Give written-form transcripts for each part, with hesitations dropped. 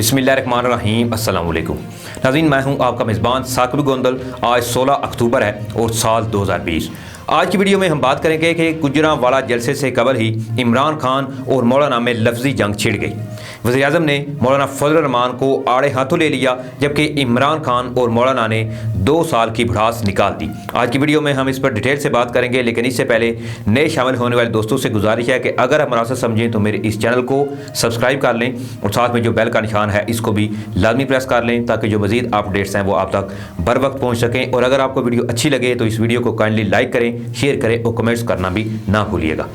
बिस्मिल्लाहिर्रहमानिर्रहीम। अस्सलाम वालेकुम नाज़रीन, मैं हूं आपका मेज़बान साकिब गोंदल। आज 16 अक्टूबर है और साल 2020। आज की वीडियो में हम बात करेंगे कि गुजरांवाला जलसे से कबल ही इमरान खान और मौलाना में लफ्ज़ी जंग छिड़ गई। वज़ीर-ए-आज़म ने मौलाना फजल रहमान को आड़े हाथों ले लिया, जबकि इमरान खान और मौलाना ने 2 साल की भड़ास निकाल दी। आज की वीडियो में हम इस पर डिटेल से बात करेंगे, लेकिन इससे पहले नए शामिल होने वाले दोस्तों से गुजारिश है कि अगर आप मुनासिब समझें तो मेरे इस चैनल को सब्सक्राइब कर लें और साथ में जो बेल का निशान है इसको भी लाजमी प्रेस कर लें, ताकि जो मज़ीद अपडेट्स हैं वो आप तक बर वक्त पहुँच सकें। और अगर आपको वीडियो अच्छी लगे तो इस वीडियो को काइंडली लाइक करें, शेयर करें और कमेंट्स करना भी ना भूलिएगा।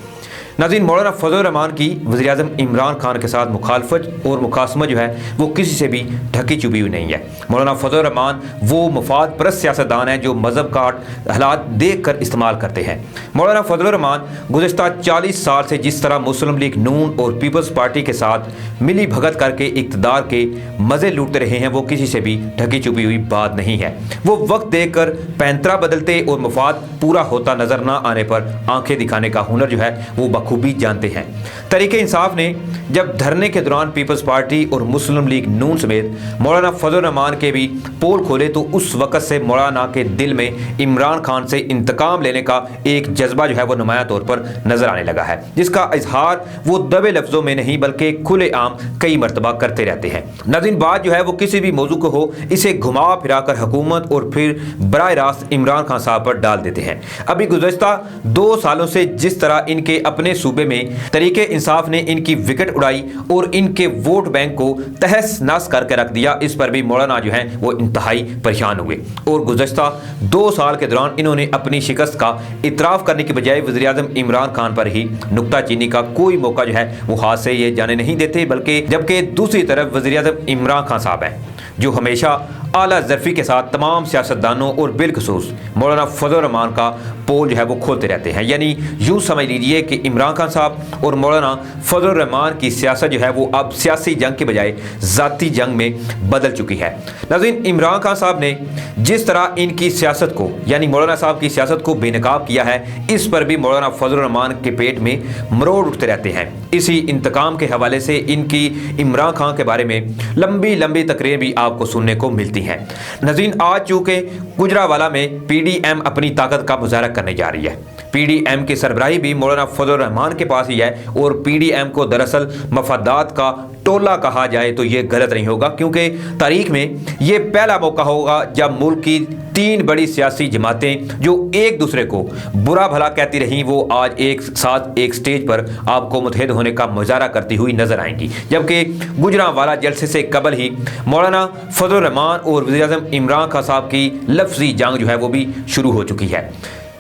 नाज़रीन, मौलाना फजल रहमान की वज़ीर-ए-आज़म इमरान खान के साथ मुखालफत और मुखासमत जो है वो किसी से भी ढकी छुपी हुई नहीं है। मौलाना फजल रहमान वो मफाद परस्त सियासतदान हैं जो मज़हब का हालात देख कर इस्तेमाल करते हैं। मौलाना फजल रहमान गुज़श्ता 40 साल से जिस तरह मुस्लिम लीग नून और पीपल्स पार्टी के साथ मिली भगत करके इक़्तिदार के मज़े लूटते रहे हैं, वो किसी से भी ढकी छुपी हुई बात नहीं है। वो वक्त देख कर पैंतरा बदलते और मफाद पूरा होता नज़र ना आने पर आंखें दिखाने का हुनर जो है वो बखूबी जानते हैं। तहरीक इंसाफ ने जब धरने के दौरान पीपल्स पार्टी और मुस्लिम लीग नून समेत मौलाना फजल रहमान के भी पोल खोले तो उस वक़्त से मौलाना के दिल में इमरान खान से इंतकाम लेने का एक जज्बा जो है वो नुमाया तौर पर नजर आने लगा है, जिसका इजहार वो दबे लफ्ज़ों में नहीं बल्कि खुले आम कई मरतबा करते रहते हैं। नाज़रीन, बात जो है वो किसी भी मौजू को हो, इसे घुमा फिरा कर हुकूमत और फिर बराह रास्त इमरान खान साहब पर डाल देते हैं। अभी गुज़श्ता 2 सालों से जिस तरह इनके अपने सूबे में तरीके इंसाफ ने इनकी विकेट उड़ाई और इनके वोट बैंक को तहस नहस करके रख दिया, इस पर भी मौलाना जो है वो इंतहाई परेशान हुए। और गुज़श्ता 2 साल के दौरान इन्होंने अपनी शिकस्त का इतराफ़ करने की बजाय वज़ीर-ए-आज़म इमरान खान पर ही नुक्ताचीनी का कोई मौका जो है वो हाथ से ये जाने नहीं देते, बल्कि जबकि दूसरी तरफ वज़ीर-ए-आज़म इमरान खान साहब हैं जो हमेशा आला ज़रफ़ी के साथ तमाम सियासतदानों और बिलखसूस मौलाना फजल रहमान का पोल जो है वो खोलते रहते हैं। यानी यूँ समझ लीजिए कि इमरान खान साहब और मौलाना फजल रहमान की सियासत जो है वो अब सियासी जंग के बजाय ज़ाती जंग में बदल चुकी है। नाज़रीन, इमरान खान साहब ने जिस तरह इनकी सियासत को यानी मौलाना साहब की सियासत को बेनकाब किया है, इस पर भी मौलाना फजल रहमान के पेट में मरोड़ उठते रहते हैं। इसी इंतकाम के हवाले से इनकी इमरान खान के बारे में लंबी लंबी तकरीरें भी आपको सुनने को मिलती हैं। नाज़रीन, आज चूँकि गुजरांवाला में पीडीएम अपनी ताकत का मुजाहरा करने जा रही है, पीडीएम की सरबराही भी मौलाना फजल रहमान के पास ही है और पीडीएम को दरअसल मफादात का टोला कहा जाए तो ये गलत नहीं होगा, क्योंकि तारीख में ये पहला मौका होगा जब मुल्क की 3 बड़ी सियासी जमातें जो एक दूसरे को बुरा भला कहती रहीं वो आज एक साथ एक स्टेज पर आपको मुत्तहिद होने का मुजाहरा करती हुई नजर आएंगी। जबकि गुजरांवाला जलसे से कबल ही मौलाना फजल रहमान और वज़ीर-ए-आज़म इमरान खान साहब की लफ्ज़ी जंग जो है वो भी शुरू हो चुकी है।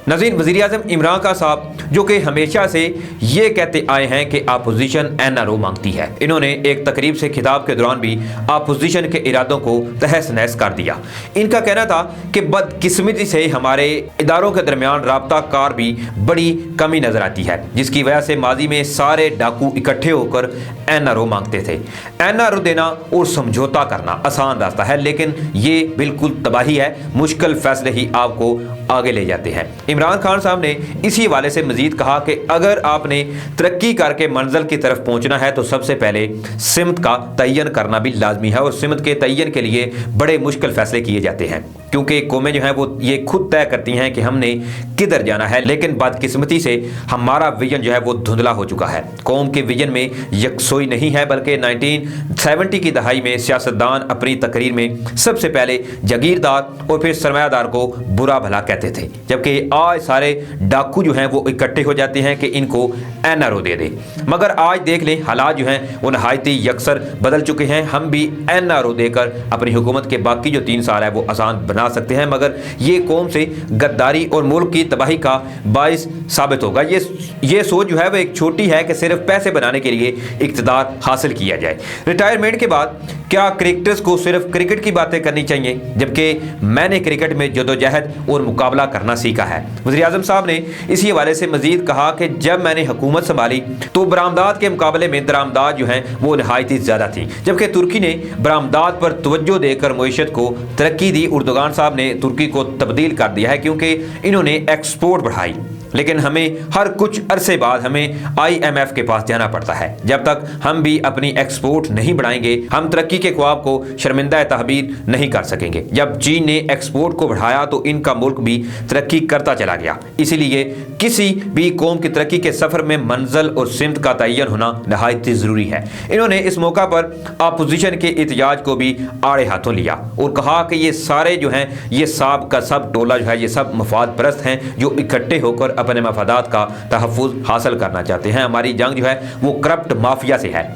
नाज़रीन, वज़ीर-ए-आज़म इमरान खान साहब जो कि हमेशा से ये कहते आए हैं कि अपोजिशन एनआरओ मांगती है, इन्होंने एक तकरीब से खिताब के दौरान भी अपोजिशन के इरादों को तहस नहस कर दिया। इनका कहना था कि बदकिस्मती से हमारे इदारों के दरमियान राब्ता कार भी बड़ी कमी नज़र आती है, जिसकी वजह से माजी में सारे डाकू इकट्ठे होकर एनआरओ मांगते थे। एनआरओ देना और समझौता करना आसान रास्ता है, लेकिन ये बिल्कुल तबाही है, मुश्किल फैसले ही आपको आगे ले जाते हैं। इमरान खान साहब ने इसी हवाले से मजीद कहा कि अगर आपने तरक्की करके मंजिल की तरफ पहुंचना है तो सबसे पहले सिमत का तयन करना भी लाजमी है, और सिमत के तयन के लिए बड़े मुश्किल फैसले किए जाते हैं, क्योंकि कौमें जो हैं वो ये खुद तय करती हैं कि हमने किधर जाना है। लेकिन बदकिस्मती से हमारा विजन जो है वो धुंधला हो चुका है। कौम के विजन में यकसोई नहीं है, बल्कि 1970 की दहाई में सियासतदान अपनी तकरीर में सबसे पहले जागीरदार और फिर सरमायादार को बुरा भला कहते थे, जबकि आज सारे डाकू जो हैं वो इकट्ठे हो जाते हैं कि इनको एनआरओ दे दे। मगर आज देख लें, हालात जो हैं वो नहायती यकसर बदल चुके हैं। हम भी एनआरओ देकर अपनी हुकूमत के बाकी जो 3 साल है वो आसान बना सकते हैं, मगर ये कौम से गद्दारी और मुल्क की तबाही का बाइस साबित होगा। ये सोच जो है वो एक छोटी है कि सिर्फ पैसे बनाने के लिए इक़्तिदार हासिल किया जाए। रिटायरमेंट के बाद क्या क्रिकेटर्स को सिर्फ क्रिकेट की बातें करनी चाहिए, जबकि मैंने क्रिकेट में जदोजहद और मुकाबला करना सीखा है। वज़ीर-ए-आज़म साहब ने इसी हवाले से मजीद कहा कि जब मैंने हुकूमत संभाली तो बरामदात के मुकाबले में दरामदात जो हैं वो नहायत ही ज़्यादा थी, जबकि तुर्की ने बरामदात पर तवज्जो देकर मईशत को तरक्की दी। उर्दुगान साहब ने तुर्की को तब्दील कर दिया है, क्योंकि इन्होंने एक्सपोर्ट बढ़ाई। لیکن ہمیں ہر کچھ عرصے بعد ہمیں IMF کے پاس جانا پڑتا ہے۔ جب تک ہم بھی اپنی ایکسپورٹ نہیں بڑھائیں گے ہم ترقی کے خواب کو شرمندہ تعبیر نہیں کر سکیں گے۔ جب چین نے ایکسپورٹ کو بڑھایا تو ان کا ملک بھی ترقی کرتا چلا گیا۔ اسی لیے کسی بھی قوم کی ترقی کے سفر میں منزل اور سمت کا تعین ہونا نہایت ضروری ہے۔ انہوں نے اس موقع پر اپوزیشن کے احتجاج کو بھی آڑے ہاتھوں لیا اور کہا کہ یہ سارے جو ہیں یہ سب کا سب ٹولہ جو ہے یہ سب مفاد پرست ہیں جو اکٹھے ہو کر اپنے مفادات کا تحفظ حاصل کرنا چاہتے ہیں۔ ہماری جنگ جو ہے وہ کرپٹ مافیا سے ہے،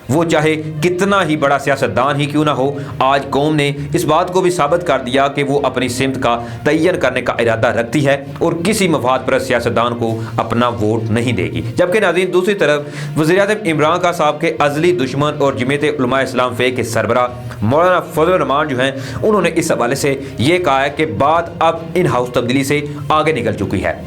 وہ چاہے کتنا ہی بڑا سیاستدان ہی کیوں نہ ہو۔ آج قوم نے اس بات کو بھی ثابت کر دیا کہ وہ اپنی سمت کا تعین کرنے کا ارادہ رکھتی ہے اور کسی مفاد پرست سیاستدان کو اپنا ووٹ نہیں دے گی۔ جبکہ ناظرین دوسری طرف وزیر اعظم عمران خان صاحب کے ازلی دشمن اور جمعیت علماء اسلام فے کے سربراہ مولانا فضل الرحمان جو ہیں انہوں نے اس حوالے سے یہ کہا ہے کہ بات اب ان ہاؤس تبدیلی سے آگے نکل چکی ہے،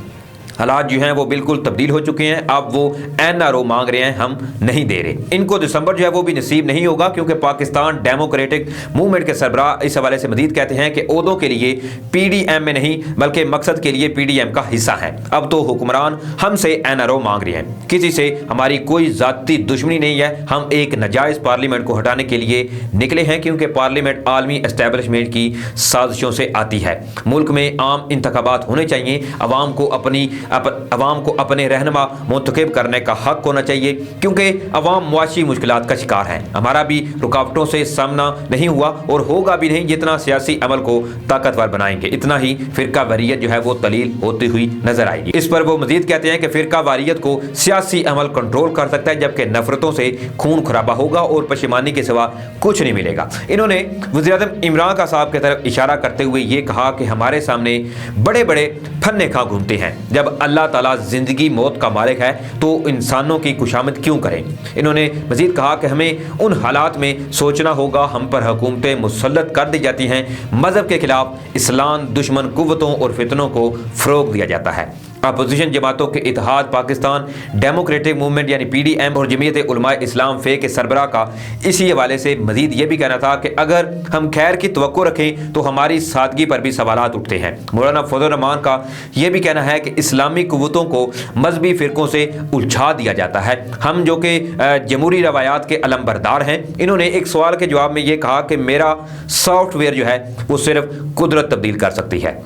حالات جو ہیں وہ بالکل تبدیل ہو چکے ہیں، اب وہ NRO مانگ رہے ہیں، ہم نہیں دے رہے۔ ان کو دسمبر جو ہے وہ بھی نصیب نہیں ہوگا کیونکہ پاکستان ڈیموکریٹک موومنٹ کے سربراہ اس حوالے سے مزید کہتے ہیں کہ عہدوں کے لیے PDM میں نہیں بلکہ مقصد کے لیے PDM کا حصہ ہیں۔ اب تو حکمران ہم سے NRO مانگ رہے ہیں، کسی سے ہماری کوئی ذاتی دشمنی نہیں ہے، ہم ایک ناجائز پارلیمنٹ کو ہٹانے کے لیے نکلے ہیں کیونکہ پارلیمنٹ عالمی اسٹیبلشمنٹ کی سازشوں سے آتی ہے۔ ملک میں عام انتخابات ہونے چاہیے، عوام کو اپنے رہنما منتخب کرنے کا حق ہونا چاہیے کیونکہ عوام معاشی مشکلات کا شکار ہیں۔ ہمارا بھی رکاوٹوں سے سامنا نہیں ہوا اور ہوگا بھی نہیں، جتنا سیاسی عمل کو طاقتور بنائیں گے اتنا ہی فرقہ واریت جو ہے وہ تلیل ہوتی ہوئی نظر آئے گی۔ اس پر وہ مزید کہتے ہیں کہ فرقہ واریت کو سیاسی عمل کنٹرول کر سکتا ہے جبکہ نفرتوں سے خون خرابہ ہوگا اور پشیمانی کے سوا کچھ نہیں ملے گا۔ انہوں نے وزیر اعظم عمران خان صاحب کی طرف اشارہ کرتے ہوئے یہ کہا کہ ہمارے سامنے بڑے بڑے پھنے کھا گھومتے ہیں، جب اللہ تعالیٰ زندگی موت کا مالک ہے تو انسانوں کی خوشامد کیوں کریں۔ انہوں نے مزید کہا کہ ہمیں ان حالات میں سوچنا ہوگا ہم پر حکومتیں مسلط کر دی جاتی ہیں، مذہب کے خلاف اسلام دشمن قوتوں اور فتنوں کو فروغ دیا جاتا ہے۔ اپوزیشن جماعتوں کے اتحاد پاکستان ڈیموکریٹک موومنٹ یعنی PDM اور جمعیت علماء اسلام فے کے سربراہ کا اسی حوالے سے مزید یہ بھی کہنا تھا کہ اگر ہم خیر کی توقع رکھیں تو ہماری سادگی پر بھی سوالات اٹھتے ہیں۔ مولانا فضل الرحمان کا یہ بھی کہنا ہے کہ اسلامی قوتوں کو مذہبی فرقوں سے الجھا دیا جاتا ہے، ہم جو کہ جمہوری روایات کے علمبردار ہیں۔ انہوں نے ایک سوال کے جواب میں یہ کہا کہ میرا سافٹ ویئر جو ہے وہ صرف قدرت تبدیل کر سکتی ہے،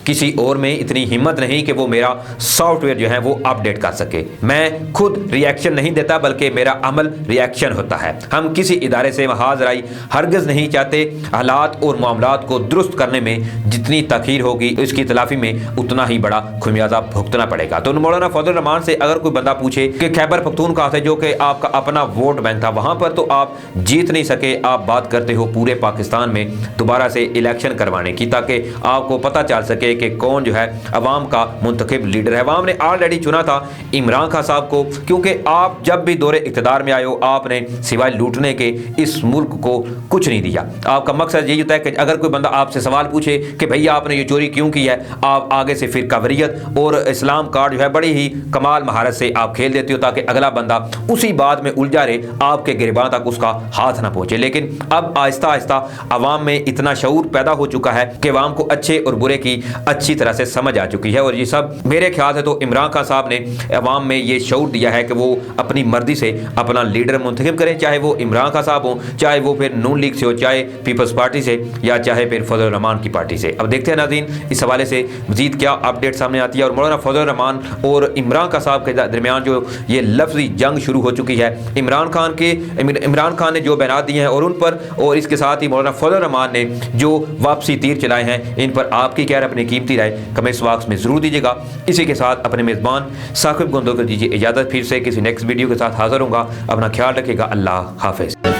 کسی اور میں اتنی ہمت نہیں کہ وہ میرا سافٹ ویئر جو ہے وہ اپ ڈیٹ کر سکے۔ میں خود ریئیکشن نہیں دیتا بلکہ میرا عمل ریئیکشن ہوتا ہے۔ ہم کسی ادارے سے محاذ رائی ہرگز نہیں چاہتے، حالات اور معاملات کو درست کرنے میں جتنی تاخیر ہوگی اس کی تلافی میں اتنا ہی بڑا خمیازہ بھگتنا پڑے گا۔ تو مولانا فضل الرحمان سے اگر کوئی بندہ پوچھے کہ خیبر پختونخوا سے جو کہ آپ کا اپنا ووٹ بینک تھا وہاں پر تو آپ جیت نہیں سکے، آپ بات کرتے ہو پورے پاکستان میں دوبارہ سے الیکشن کروانے کی تاکہ آپ کو پتہ چل سکے کہ کون جو ہے عوام کا منتخب لیڈر ہے۔ عوام نے آلریڈی چنا تھا عمران خان صاحب کو کیونکہ آپ جب بھی دور اقتدار میں آئے ہو آپ نے سوائے لوٹنے کے اس ملک کو کچھ نہیں دیا۔ آپ کا مقصد یہی ہوتا ہے کہ اگر کوئی بندہ آپ سے سوال پوچھے کہ بھئی آپ نے یہ چوری کیوں کی ہے، آپ آگے سے فرقہ واریت اور اسلام کارڈ جو ہے بڑی ہی کمال مہارت سے آپ کھیل دیتے ہو تاکہ اگلا بندہ اسی بات میں الجھا رہے، آپ کے گریباں تک اس کا ہاتھ نہ پہنچے۔ لیکن اب آہستہ آہستہ عوام میں اتنا شعور پیدا ہو چکا ہے کہ عوام کو اچھے اور برے کی اچھی طرح سے سمجھ آ چکی ہے، اور یہ سب میرے خیال سے تو عمران خان صاحب نے عوام میں یہ شعور دیا ہے کہ وہ اپنی مرضی سے اپنا لیڈر منتخب کریں، چاہے وہ عمران خان صاحب ہوں، چاہے وہ پھر نون لیگ سے ہو، چاہے پیپلز پارٹی سے یا چاہے پھر فضل الرحمان کی پارٹی سے۔ اب دیکھتے ہیں ناظرین اس حوالے سے مزید کیا اپڈیٹ سامنے آتی ہے، اور مولانا فضل الرحمان اور عمران خان صاحب کے درمیان جو یہ لفظی جنگ شروع ہو چکی ہے، عمران خان نے جو بیانات دیے ہیں اور ان پر، اور اس کے ساتھ ہی مولانا فضل الرحمان نے جو واپسی تیر چلائے ہیں ان پر آپ کی کیا رائے، اپنی قیمتی رائے کمنٹس باکس میں ضرور دیجیے گا۔ اسی کے ساتھ اپنے میزبان ثاقب گندل کو دیجیے اجازت، پھر سے کسی نیکسٹ ویڈیو کے ساتھ حاضر ہوں گا۔ اپنا خیال رکھیے گا، اللہ حافظ۔